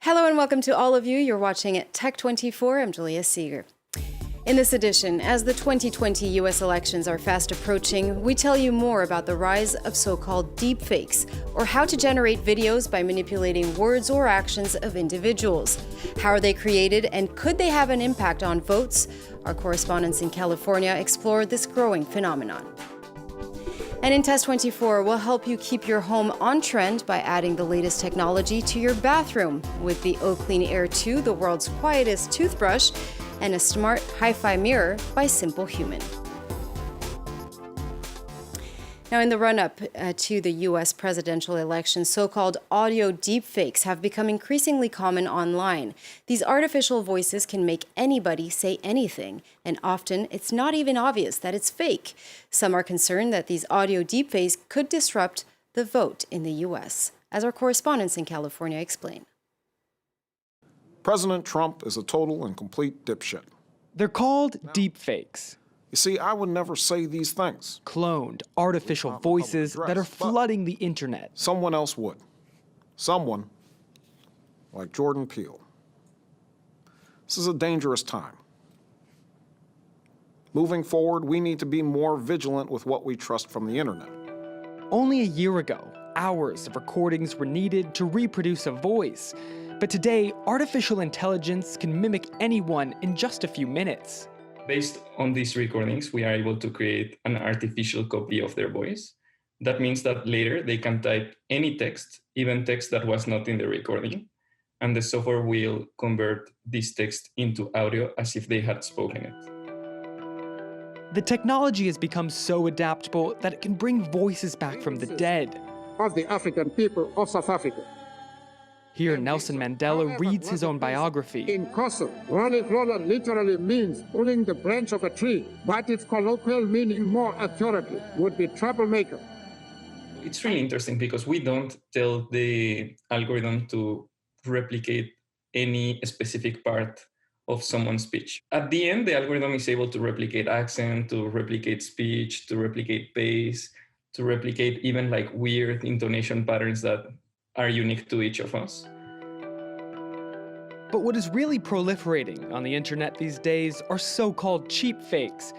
Hello and welcome to all of you. You're watching at Tech24. I'm Julia Seeger. In this edition, as the 2020 U.S. elections are fast approaching, we tell you more about the rise of so-called deepfakes, or how to generate videos by manipulating words or actions of individuals. How are they created, and could they have an impact on votes? Our correspondents in California explore this growing phenomenon. And in Test 24, we'll help you keep your home on trend by adding the latest technology to your bathroom with the Clean Air 2, the world's quietest toothbrush, and a smart hi-fi mirror by Simple Human. Now, in the run-up to the U.S. presidential election, so-called audio deepfakes have become increasingly common online. These artificial voices can make anybody say anything, and often it's not even obvious that it's fake. Some are concerned that these audio deepfakes could disrupt the vote in the U.S., as our correspondents in California explain. President Trump is a total and complete dipshit. They're called deepfakes. You see, I would never say these things. Cloned, artificial voices that are flooding the internet. Someone else would. Someone like Jordan Peele. This is a dangerous time. Moving forward, we need to be more vigilant with what we trust from the internet. Only a year ago, hours of recordings were needed to reproduce a voice. But today, artificial intelligence can mimic anyone in just a few minutes. Based on these recordings, we are able to create an artificial copy of their voice. That means that later they can type any text, even text that was not in the recording, and the software will convert this text into audio as if they had spoken it. The technology has become so adaptable that it can bring voices back from the dead. Of the African people of South Africa. Here, Nelson Mandela reads his own biography. In Kosovo, Rolling literally means pulling the branch of a tree, but its colloquial meaning more accurately would be troublemaker. It's really interesting because we don't tell the algorithm to replicate any specific part of someone's speech. At the end, the algorithm is able to replicate accent, to replicate speech, to replicate pace, to replicate even like weird intonation patterns that are unique to each of us. But what is really proliferating on the internet these days are so-called cheap fakes,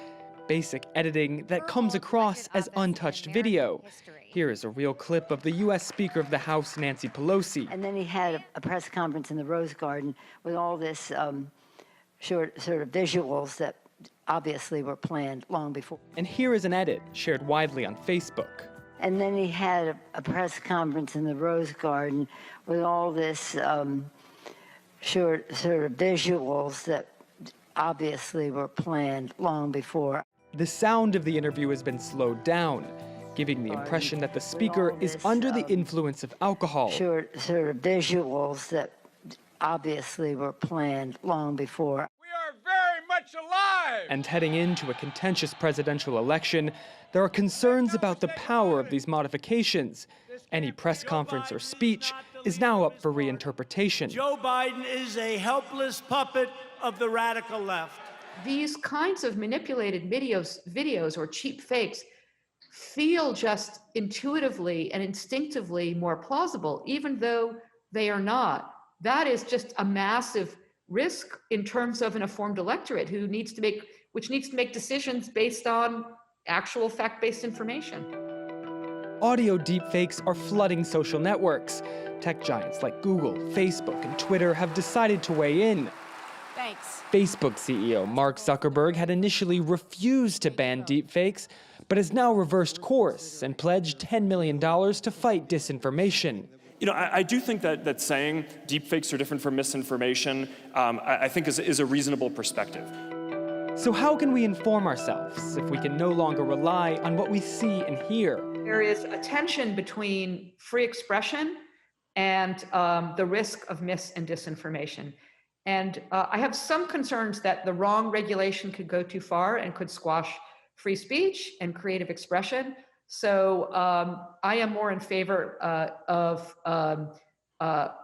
basic editing that comes across as untouched video. Here is a real clip of the U.S. Speaker of the House, Nancy Pelosi. And then he had a press conference in the Rose Garden with all this sort of visuals that obviously were planned long before. And here is an edit shared widely on Facebook. And then he had a press conference in the Rose Garden with all this sort of visuals that obviously were planned long before. The sound of the interview has been slowed down, giving the impression that the speaker is under the influence of alcohol. Sort of visuals that obviously were planned long before. And heading into a contentious presidential election, there are concerns about the power of these modifications. Any press conference or speech is now up for reinterpretation. Joe Biden is a helpless puppet of the radical left. These kinds of manipulated videos or cheap fakes feel just intuitively and instinctively more plausible, even though they are not. That is just a massive risk in terms of an informed electorate which needs to make decisions based on actual fact-based information. Audio deepfakes are flooding social networks. Tech giants like Google, Facebook, and Twitter have decided to weigh in. Thanks. Facebook CEO Mark Zuckerberg had initially refused to ban deepfakes, but has now reversed course and pledged $10 million to fight disinformation. You know, I do think that saying deepfakes are different from misinformation, I think is a reasonable perspective. So how can we inform ourselves if we can no longer rely on what we see and hear? There is a tension between free expression and the risk of mis and disinformation. And I have some concerns that the wrong regulation could go too far and could squash free speech and creative expression. So I am more in favor of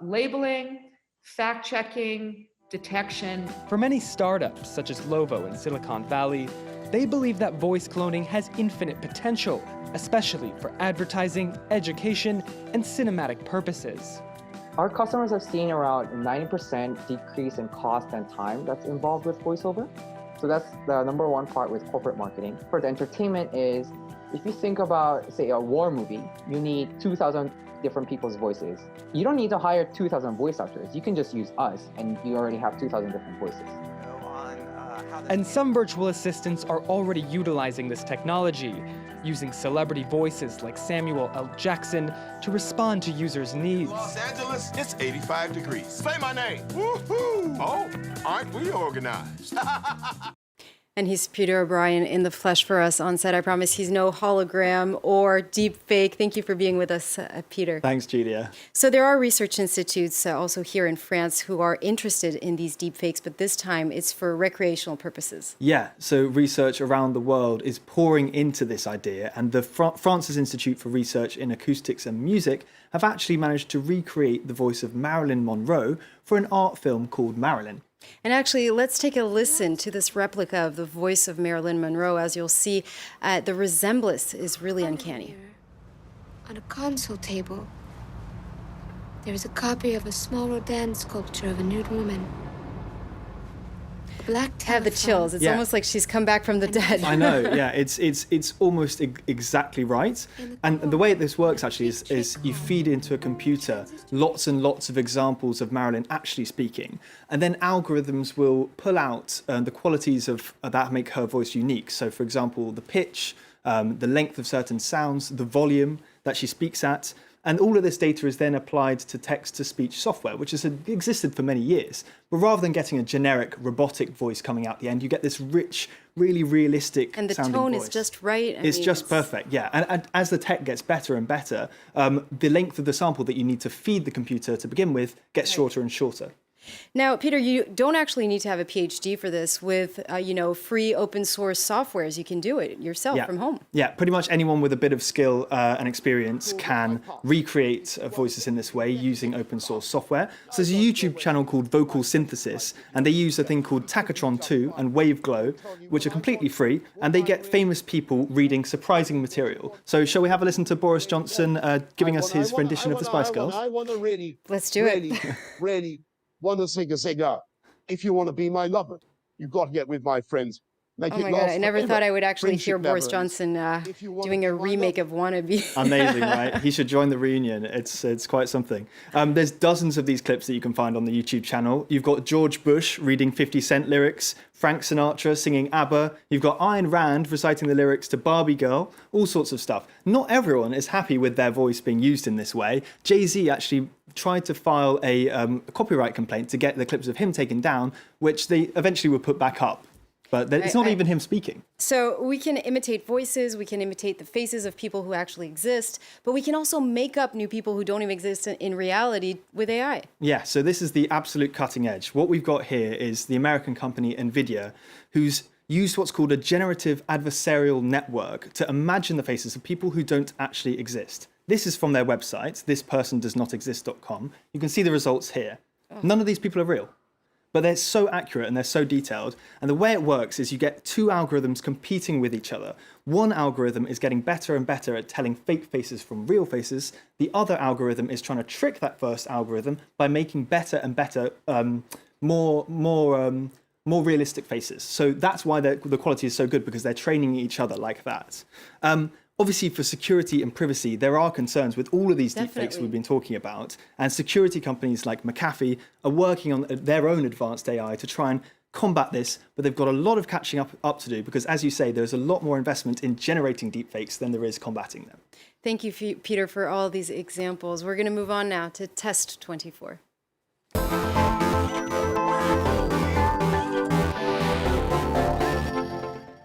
labeling, fact-checking, detection. For many startups, such as Lovo in Silicon Valley, they believe that voice cloning has infinite potential, especially for advertising, education, and cinematic purposes. Our customers have seen around 90% decrease in cost and time that's involved with voiceover. So that's the number one part with corporate marketing. For the entertainment is, if you think about, say, a war movie, you need 2,000 different people's voices. You don't need to hire 2,000 voice actors. You can just use us, and you already have 2,000 different voices. And some virtual assistants are already utilizing this technology, using celebrity voices like Samuel L. Jackson to respond to users' needs. Los Angeles, it's 85 degrees. Say my name. Woohoo! Oh, aren't we organized? And he's Peter O'Brien in the flesh for us on set. I promise he's no hologram or deep fake. Thank you for being with us, Peter. Thanks, Julia. So there are research institutes also here in France who are interested in these deep fakes, but this time it's for recreational purposes. Yeah, so research around the world is pouring into this idea, and the France's Institute for Research in Acoustics and Music have actually managed to recreate the voice of Marilyn Monroe for an art film called Marilyn. And actually, let's take a listen to this replica of the voice of Marilyn Monroe. As you'll see, the resemblance is really uncanny. On a console table, there is a copy of a small Rodin sculpture of a nude woman. Black I have the chills. It's almost like she's come back from the dead. I know, yeah, it's almost exactly right. And the way this works actually is you feed into a computer lots and lots of examples of Marilyn actually speaking, and then algorithms will pull out the qualities of that make her voice unique. So, for example, the pitch, the length of certain sounds, the volume that she speaks at. And all of this data is then applied to text-to-speech software, which has existed for many years. But rather than getting a generic robotic voice coming out the end, you get this rich, really realistic sounding voice. And the tone is just right. It's just perfect, yeah. And as the tech gets better and better, the length of the sample that you need to feed the computer to begin with gets shorter and shorter. Now, Peter, you don't actually need to have a PhD for this. With, free open source softwares, you can do it yourself from home. Yeah, pretty much anyone with a bit of skill and experience can recreate voices in this way using open source software. So there's a YouTube channel called Vocal Synthesis, and they use a thing called Tachytron 2 and Waveglow, which are completely free, and they get famous people reading surprising material. So shall we have a listen to Boris Johnson giving us his rendition of the Spice Girls? Let's do it. Really want to sing a singer. If you want to be my lover, you've got to get with my friends. Oh my God, I never thought I would actually hear Boris Johnson doing a remake of Wannabe. Amazing, right? He should join the reunion. It's quite something. There's dozens of these clips that you can find on the YouTube channel. You've got George Bush reading 50 Cent lyrics, Frank Sinatra singing ABBA. You've got Ayn Rand reciting the lyrics to Barbie Girl, all sorts of stuff. Not everyone is happy with their voice being used in this way. Jay-Z actually tried to file a copyright complaint to get the clips of him taken down, which they eventually were put back up. But it's not even him speaking. So we can imitate voices, we can imitate the faces of people who actually exist, but we can also make up new people who don't even exist in reality with AI. Yeah, so this is the absolute cutting edge. What we've got here is the American company NVIDIA, who's used what's called a generative adversarial network to imagine the faces of people who don't actually exist. This is from their website, thispersondoesnotexist.com. You can see the results here. None of these people are real. But they're so accurate and they're so detailed. And the way it works is you get two algorithms competing with each other. One algorithm is getting better and better at telling fake faces from real faces. The other algorithm is trying to trick that first algorithm by making better and better, more realistic faces. So that's why the quality is so good, because they're training each other like that. Obviously, for security and privacy, there are concerns with all of these deepfakes we've been talking about. And security companies like McAfee are working on their own advanced AI to try and combat this. But they've got a lot of catching up to do, because, as you say, there's a lot more investment in generating deepfakes than there is combating them. Thank you, Peter, for all these examples. We're going to move on now to Test 24.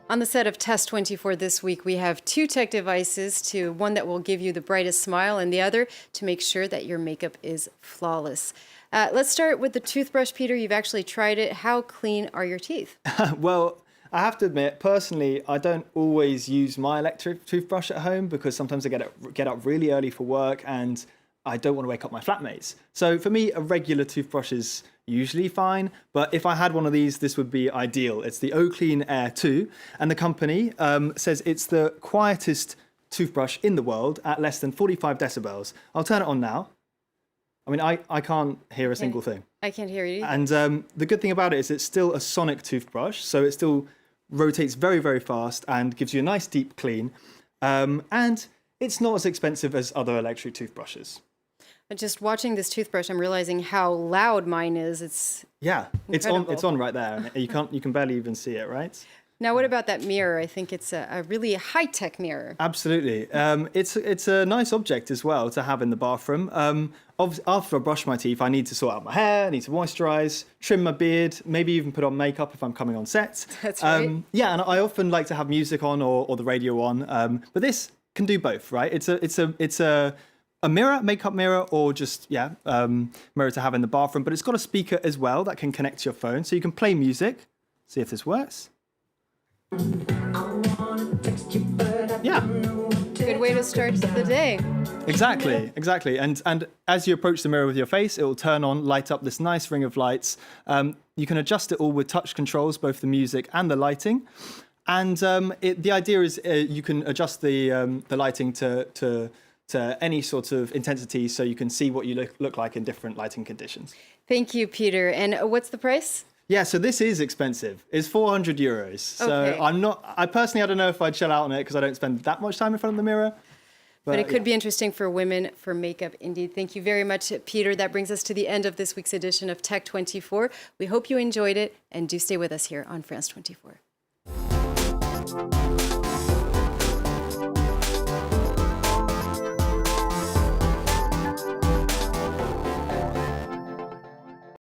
On the set of Test 24 this week, we have two tech devices, one that will give you the brightest smile and the other to make sure that your makeup is flawless. Let's start with the toothbrush, Peter. You've actually tried it. How clean are your teeth? Well, I have to admit, personally, I don't always use my electric toothbrush at home, because sometimes I get up really early for work and I don't want to wake up my flatmates. So for me, a regular toothbrush is usually fine, but if I had one of these, this would be ideal. It's the Clean Air 2, and the company says it's the quietest toothbrush in the world at less than 45 decibels. I'll turn it on now. I mean, I can't hear a single thing. I can't hear you either. And the good thing about it is it's still a sonic toothbrush, so it still rotates very, very fast and gives you a nice deep clean. And it's not as expensive as other electric toothbrushes. But just watching this toothbrush, I'm realizing how loud mine is. It's incredible. It's on right there, and you can barely even see it, right? Now, what about that mirror? I think it's a really high-tech mirror. Absolutely. It's a nice object as well to have in the bathroom. After I brush my teeth, I need to sort out my hair, I need to moisturize, trim my beard, maybe even put on makeup if I'm coming on set. That's right. Yeah, and I often like to have music on or the radio on. But this can do both, right? It's a mirror, makeup mirror, or just mirror to have in the bathroom. But it's got a speaker as well that can connect to your phone, so you can play music. See if this works. Yeah. Good way to start the day. Exactly. And as you approach the mirror with your face, it will turn on, light up this nice ring of lights. You can adjust it all with touch controls, both the music and the lighting. And the idea is you can adjust the lighting to any sort of intensity, so you can see what you look like in different lighting conditions. Thank you, Peter. And what's the price? Yeah, so this is expensive. It's 400 euros. So Okay. I personally don't know if I'd shell out on it because I don't spend that much time in front of the mirror. But it could be interesting for women for makeup, indeed. Thank you very much, Peter. That brings us to the end of this week's edition of Tech 24. We hope you enjoyed it, and do stay with us here on France 24.